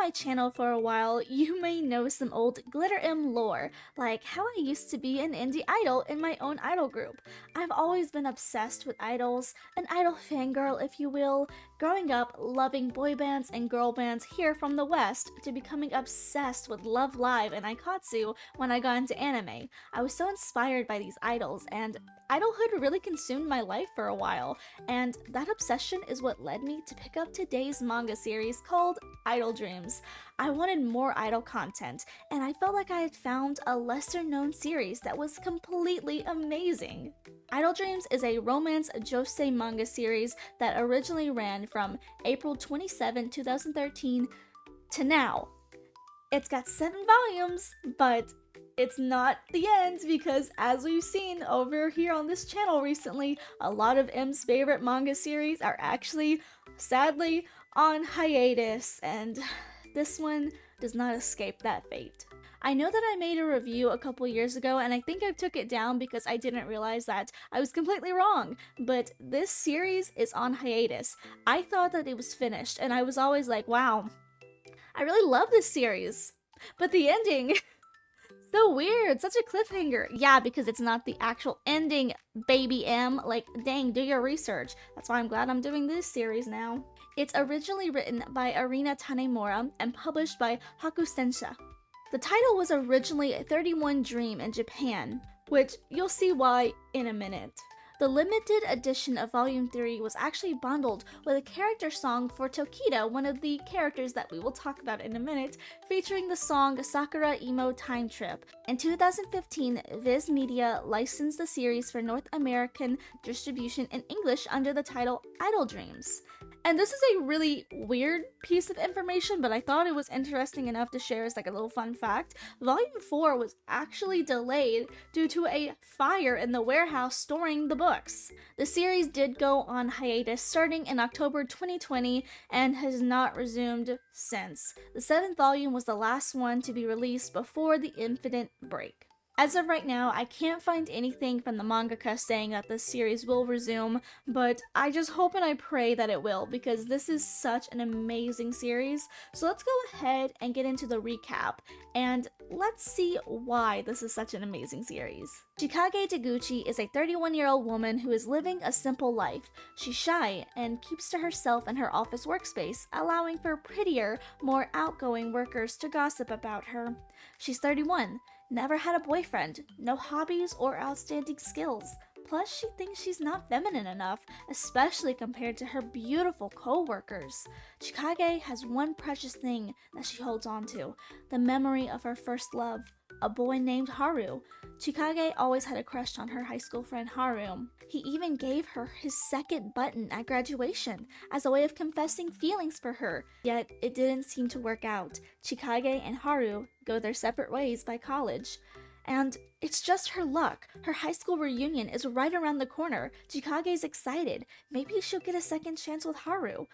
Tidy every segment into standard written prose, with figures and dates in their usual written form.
my channel for a while, you may know some old Glitter M lore, like how I used to be an indie idol in my own idol group. I've always been obsessed with idols, an idol fangirl if you will, growing up loving boy bands and girl bands here from the West, to becoming obsessed with Love Live and Aikatsu when I got into anime. I was so inspired by these idols, and idolhood really consumed my life for a while, and that obsession is what led me to pick up today's manga series called Idol Dreams. I wanted more idol content, and I felt like I had found a lesser known series that was completely amazing. Idol Dreams is a romance josei manga series that originally ran from April 27, 2013 to now. It's got 7 volumes, but it's not the end, because as we've seen over here on this channel recently, a lot of M's favorite manga series are actually, sadly, on hiatus, and this one does not escape that fate. I know that I made a review a couple years ago, and I think I took it down because I didn't realize that I was completely wrong, but this series is on hiatus. I thought that it was finished, and I was always like, wow, I really love this series, but the ending... so weird, such a cliffhanger. Yeah, because it's not the actual ending, baby M. Like, dang, do your research. That's why I'm glad I'm doing this series now. It's originally written by Arina Tanemura and published by Hakusensha. The title was originally 31 Dream in Japan, which you'll see why in a minute. The limited edition of Volume 3 was actually bundled with a character song for Tokido, one of the characters that we will talk about in a minute, featuring the song Sakura Emo Time Trip. In 2015, Viz Media licensed the series for North American distribution in English under the title Idol Dreams. And this is a really weird piece of information, but I thought it was interesting enough to share as like a little fun fact. Volume 4 was actually delayed due to a fire in the warehouse storing the books. The series did go on hiatus starting in October 2020 and has not resumed since. The 7th volume was the last one to be released before the infinite break. As of right now, I can't find anything from the mangaka saying that this series will resume, but I just hope and I pray that it will, because this is such an amazing series. So let's go ahead and get into the recap, and let's see why this is such an amazing series. Chikage Deguchi is a 31-year-old woman who is living a simple life. She's shy and keeps to herself in her office workspace, allowing for prettier, more outgoing workers to gossip about her. She's 31. Never had a boyfriend, no hobbies or outstanding skills. Plus, she thinks she's not feminine enough, especially compared to her beautiful co-workers. Chikage has one precious thing that she holds on to, the memory of her first love, a boy named Haru. Chikage always had a crush on her high school friend Haru. He even gave her his second button at graduation as a way of confessing feelings for her, yet it didn't seem to work out. Chikage and Haru go their separate ways by college. And it's just her luck. Her high school reunion is right around the corner. Chikage's excited. Maybe she'll get a second chance with Haru.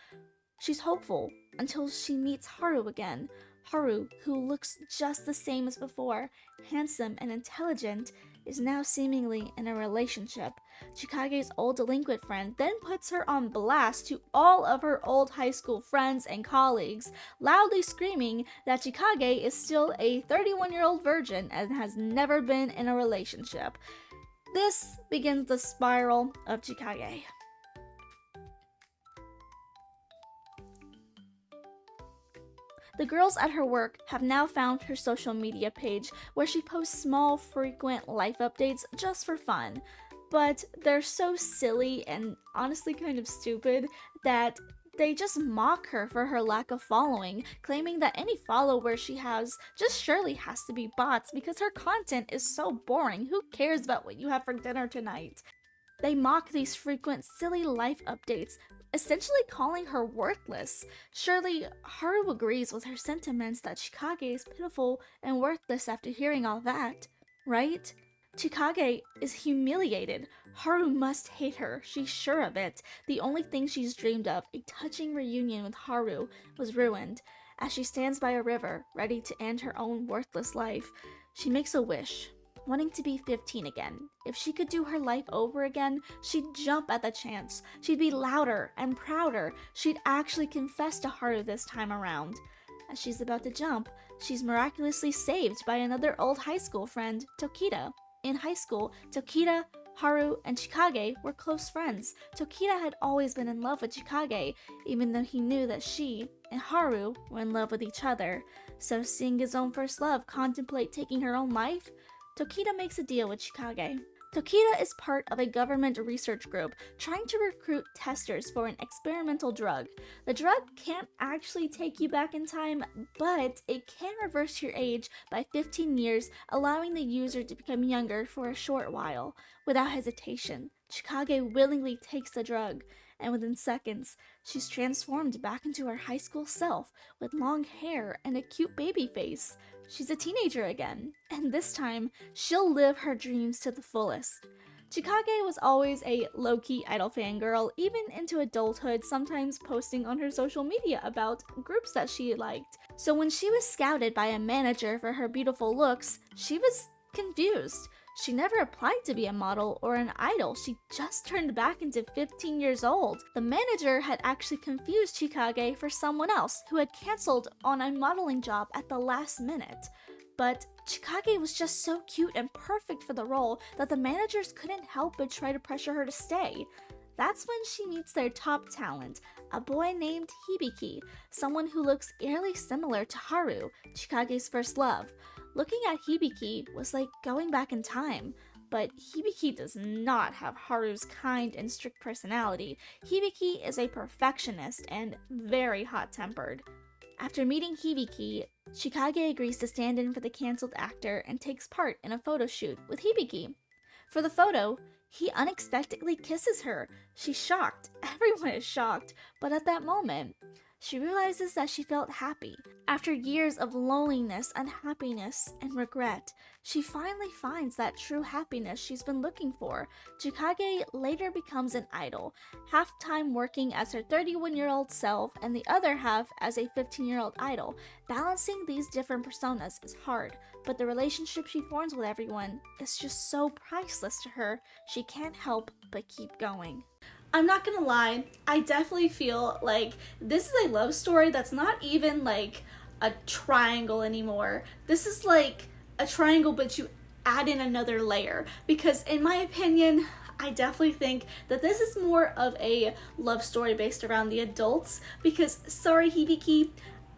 She's hopeful until she meets Haru again. Haru, who looks just the same as before, handsome and intelligent, is now seemingly in a relationship. Chikage's old delinquent friend then puts her on blast to all of her old high school friends and colleagues, loudly screaming that Chikage is still a 31-year-old virgin and has never been in a relationship. This begins the spiral of Chikage. The girls at her work have now found her social media page where she posts small, frequent life updates just for fun. But they're so silly and honestly kind of stupid that they just mock her for her lack of following, claiming that any follower she has just surely has to be bots because her content is so boring. Who cares about what you have for dinner tonight? They mock these frequent, silly life updates, essentially calling her worthless. Surely, Haru agrees with her sentiments that Chikage is pitiful and worthless after hearing all that, right? Chikage is humiliated. Haru must hate her, she's sure of it. The only thing she's dreamed of, a touching reunion with Haru, was ruined. As she stands by a river, ready to end her own worthless life, she makes a wish. Wanting to be 15 again. If she could do her life over again, she'd jump at the chance. She'd be louder and prouder. She'd actually confess to Haru this time around. As she's about to jump, she's miraculously saved by another old high school friend, Tokita. In high school, Tokita, Haru, and Chikage were close friends. Tokita had always been in love with Chikage, even though he knew that she and Haru were in love with each other. So seeing his own first love contemplate taking her own life, Tokita makes a deal with Chikage. Tokita is part of a government research group trying to recruit testers for an experimental drug. The drug can't actually take you back in time, but it can reverse your age by 15 years, allowing the user to become younger for a short while. Without hesitation, Chikage willingly takes the drug, and within seconds, she's transformed back into her high school self with long hair and a cute baby face. She's a teenager again, and this time, she'll live her dreams to the fullest. Chikage was always a low-key idol fangirl, even into adulthood, sometimes posting on her social media about groups that she liked. So when she was scouted by a manager for her beautiful looks, she was confused. She never applied to be a model or an idol, she just turned back into 15 years old. The manager had actually confused Chikage for someone else who had cancelled on a modeling job at the last minute. But Chikage was just so cute and perfect for the role that the managers couldn't help but try to pressure her to stay. That's when she meets their top talent, a boy named Hibiki, someone who looks eerily similar to Haru, Chikage's first love. Looking at Hibiki was like going back in time, but Hibiki does not have Haru's kind and strict personality. Hibiki is a perfectionist and very hot-tempered. After meeting Hibiki, Chikage agrees to stand in for the cancelled actor and takes part in a photo shoot with Hibiki. For the photo, he unexpectedly kisses her. She's shocked. Everyone is shocked, but at that moment, she realizes that she felt happy. After years of loneliness, unhappiness, and regret, she finally finds that true happiness she's been looking for. Chikage later becomes an idol, half time working as her 31-year-old self and the other half as a 15-year-old idol. Balancing these different personas is hard, but the relationship she forms with everyone is just so priceless to her, she can't help but keep going. I'm not gonna lie, I definitely feel like this is a love story that's not even like a triangle anymore. This is like a triangle, but you add in another layer. Because in my opinion, I definitely think that this is more of a love story based around the adults. Because, sorry Hibiki,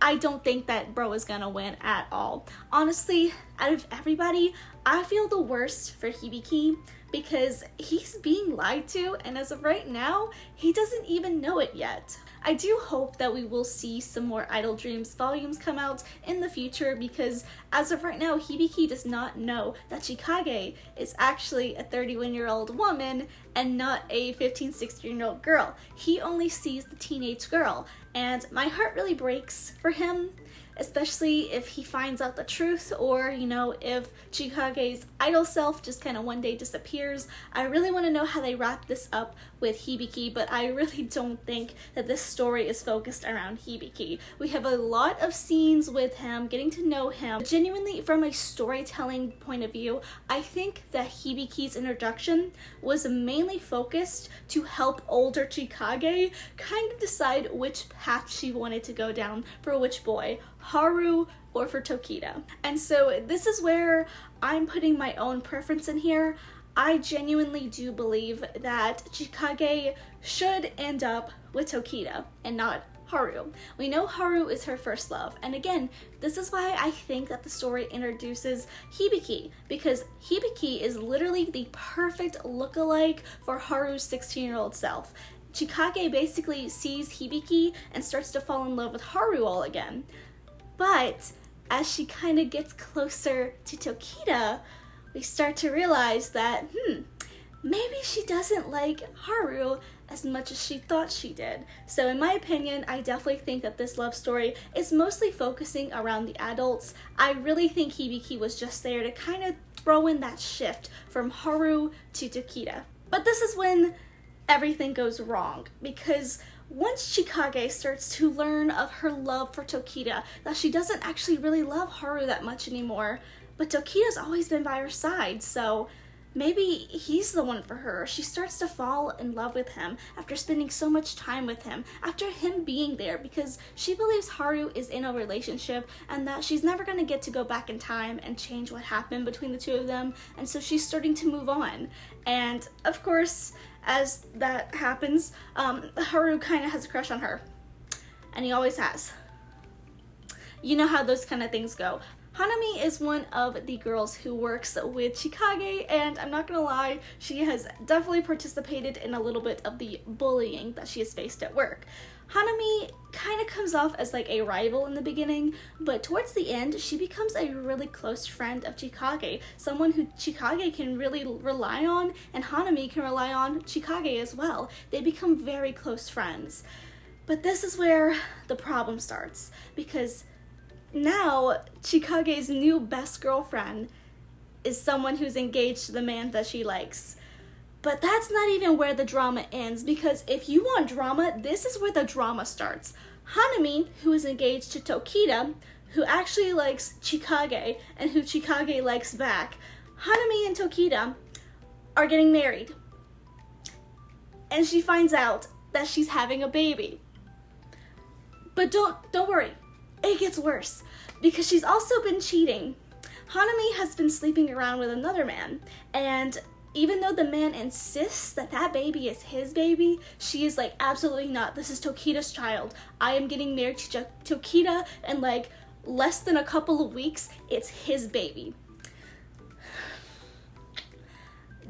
I don't think that bro is gonna win at all. Honestly, out of everybody, I feel the worst for Hibiki because he's being lied to, and as of right now, he doesn't even know it yet. I do hope that we will see some more Idol Dreams volumes come out in the future because as of right now, Hibiki does not know that Chikage is actually a 31-year-old woman and not a 15, 16-year-old girl. He only sees the teenage girl, and my heart really breaks for him, especially if he finds out the truth or, you know, if Chikage's idol self just kind of one day disappears. I really want to know how they wrap this up with Hibiki, but I really don't think that this story is focused around Hibiki. We have a lot of scenes with him, getting to know him. Genuinely, from a storytelling point of view, I think that Hibiki's introduction was mainly focused to help older Chikage kind of decide which path she wanted to go down for which boy, Haru or for Tokita. And so this is where I'm putting my own preference in here. I genuinely do believe that Chikage should end up with Tokita and not Haru. We know Haru is her first love, and again, this is why I think that the story introduces Hibiki, because Hibiki is literally the perfect lookalike for Haru's 16-year-old self. Chikage basically sees Hibiki and starts to fall in love with Haru all again. But as she kind of gets closer to Tokita, we start to realize that, maybe she doesn't like Haru as much as she thought she did. So in my opinion, I definitely think that this love story is mostly focusing around the adults. I really think Hibiki was just there to kind of throw in that shift from Haru to Tokita. But this is when everything goes wrong, because once Chikage starts to learn of her love for Tokita, that she doesn't actually really love Haru that much anymore, but Tokita's always been by her side, so maybe he's the one for her. She starts to fall in love with him after spending so much time with him, after him being there, because she believes Haru is in a relationship and that she's never going to get to go back in time and change what happened between the two of them, and so she's starting to move on. And of course, as that happens, Haru kind of has a crush on her, and he always has. You know how those kind of things go. Hanami is one of the girls who works with Chikage, and I'm not gonna lie, she has definitely participated in a little bit of the bullying that she has faced at work. Hanami kind of comes off as like a rival in the beginning, but towards the end, she becomes a really close friend of Chikage, someone who Chikage can really rely on, and Hanami can rely on Chikage as well. They become very close friends. But this is where the problem starts, because now Chikage's new best girlfriend is someone who's engaged to the man that she likes. But that's not even where the drama ends, because if you want drama, this is where the drama starts. Hanami, who is engaged to Tokita, who actually likes Chikage and who Chikage likes back, Hanami and Tokita are getting married. And she finds out that she's having a baby. But don't worry. It gets worse, because she's also been cheating. Hanami has been sleeping around with another man, and even though the man insists that that baby is his baby, she is like, absolutely not. This is Tokita's child. I am getting married to Tokita in like less than a couple of weeks. It's his baby.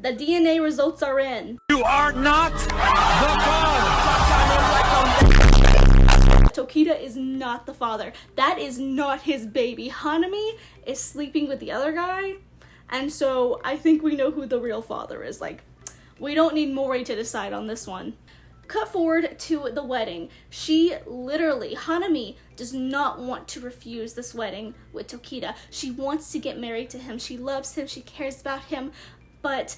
The DNA results are in. You are not the father. Tokita is not the father. That is not his baby. Hanami is sleeping with the other guy, and so I think we know who the real father is. Like, we don't need Mori to decide on this one. Cut forward to the wedding. Hanami does not want to refuse this wedding with Tokita. She wants to get married to him. She loves him. She cares about him. But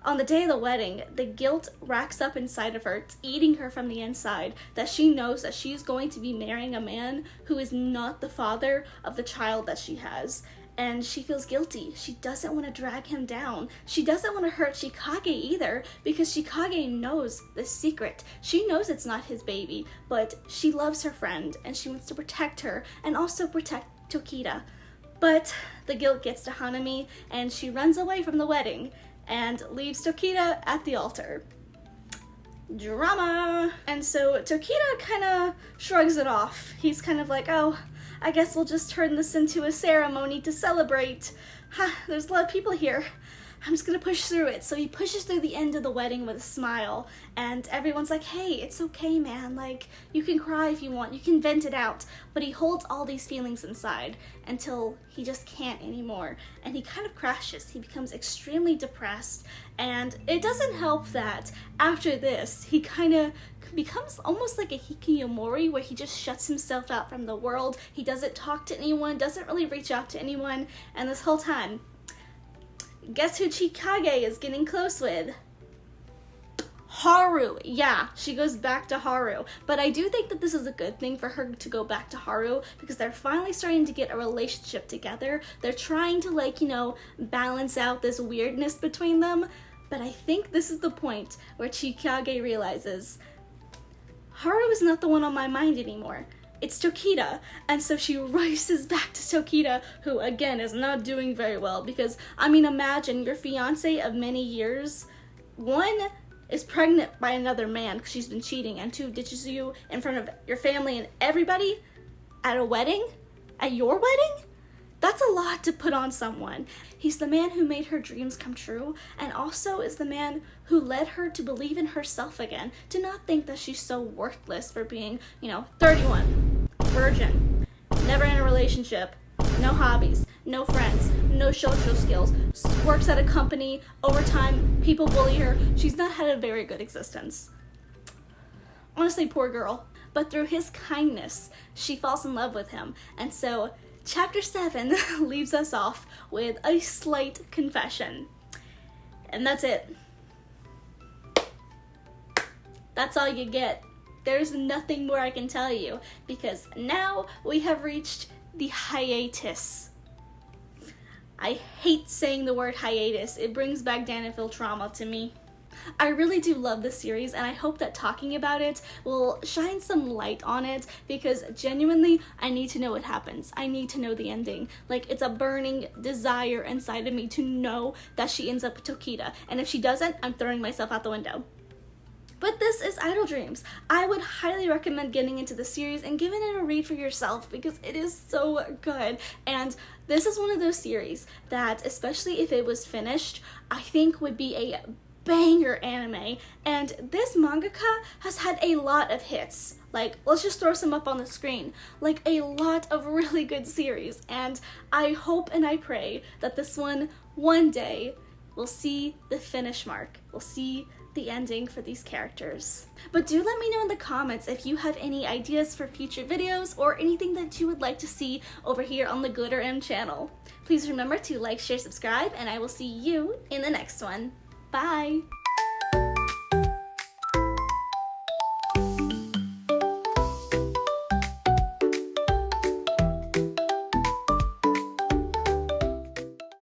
on the day of the wedding, the guilt racks up inside of her. It's eating her from the inside, that she knows that she's going to be marrying a man who is not the father of the child that she has. And she feels guilty. She doesn't want to drag him down. She doesn't want to hurt Chikage either, because Chikage knows the secret. She knows it's not his baby, but she loves her friend and she wants to protect her and also protect Tokita. But the guilt gets to Hanami and she runs away from the wedding and leaves Tokita at the altar. Drama! And so Tokita kind of shrugs it off. He's kind of like, oh, I guess we'll just turn this into a ceremony to celebrate. There's a lot of people here. I'm just gonna push through it. So he pushes through the end of the wedding with a smile, and everyone's like, hey, it's okay, man. Like, you can cry if you want, you can vent it out. But he holds all these feelings inside until he just can't anymore, and he kind of crashes. He becomes extremely depressed, and it doesn't help that after this, he kind of becomes almost like a hikikomori, where he just shuts himself out from the world. He doesn't talk to anyone, doesn't really reach out to anyone, and this whole time, guess who Chikage is getting close with? Haru. Yeah, she goes back to Haru. But I do think that this is a good thing for her to go back to Haru, because they're finally starting to get a relationship together. They're trying to, like, you know, balance out this weirdness between them. But I think this is the point where Chikage realizes Haru is not the one on my mind anymore. It's Tokita. And so she races back to Tokita, who again is not doing very well, because, I mean, imagine your fiance of many years, one, is pregnant by another man because she's been cheating, and two, ditches you in front of your family and everybody at a wedding, at your wedding? That's a lot to put on someone. He's the man who made her dreams come true, and also is the man who led her to believe in herself again, to not think that she's so worthless for being, 31, virgin, never in a relationship, no hobbies, no friends, no social skills, works at a company, overtime, people bully her. She's not had a very good existence. Honestly, poor girl. But through his kindness, she falls in love with him, and so Chapter 7 leaves us off with a slight confession. And that's it. That's all you get. There's nothing more I can tell you, because now we have reached the hiatus. I hate saying the word hiatus. It brings back Danville trauma to me. I really do love this series, and I hope that talking about it will shine some light on it, because genuinely, I need to know what happens. I need to know the ending. Like, it's a burning desire inside of me to know that she ends up with Tokita, and if she doesn't, I'm throwing myself out the window. But this is Idol Dreams. I would highly recommend getting into the series and giving it a read for yourself, because it is so good. And this is one of those series that, especially if it was finished, I think would be a banger anime. And this mangaka has had a lot of hits. Like, let's just throw some up on the screen. Like, a lot of really good series. And I hope and I pray that this one day, will see the finish mark. We'll see the ending for these characters. But do let me know in the comments if you have any ideas for future videos or anything that you would like to see over here on the Glitter M channel. Please remember to like, share, subscribe, and I will see you in the next one. Bye!